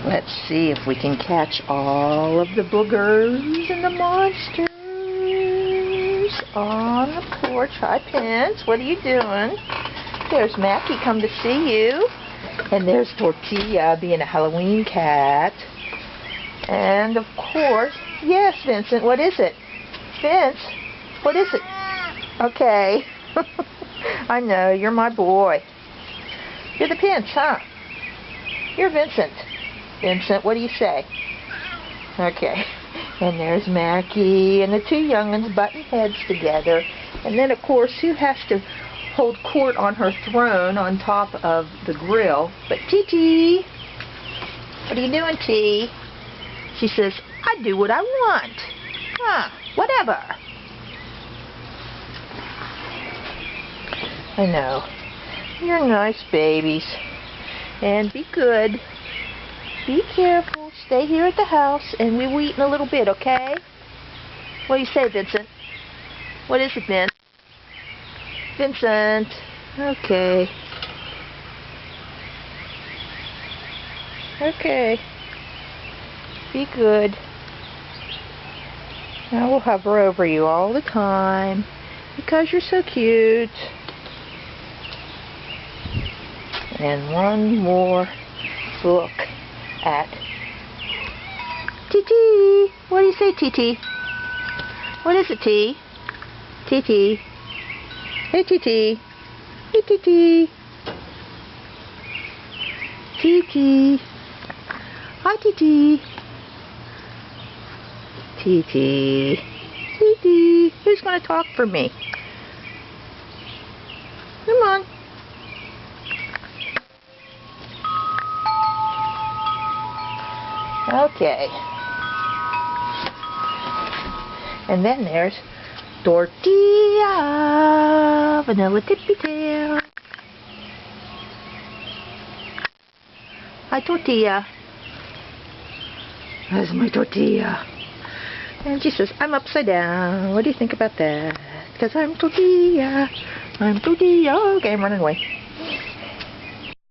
Let's see if we can catch all of the boogers and the monsters on the porch. Hi, Pence. What are you doing? There's Mackie come to see you. And there's Tortilla being a Halloween cat. And, of course, yes, Vincent, what is it? Vince, what is it? Okay. I know, you're my boy. You're the Pence, huh? You're Vincent. Vincent, what do you say? Okay. And there's Mackie and the two young'uns butting heads together. And then, of course, who has to hold court on her throne on top of the grill? But Titi. What are you doing, T? She says, I do what I want. Huh, whatever. I know. You're nice babies. And be good. Be careful. Stay here at the house, and we will eat in a little bit, okay? What do you say, Vincent? What is it, Vince? Vincent. Okay. Okay. Be good. I will hover over you all the time because you're so cute. And one more look at Titi. What do you say, Titi? What is it, T? Titi. Hey, Titi. Hey, Titi. Titi. Hi, Titi. Titi. Titi. Who's going to talk for me? Come on. Okay. And then there's Tortilla, Vanilla Tippy Tail. Hi, Tortilla. That's my Tortilla. And she says, I'm upside down. What do you think about that? Because I'm Tortilla. I'm Tortilla. Okay, I'm running away.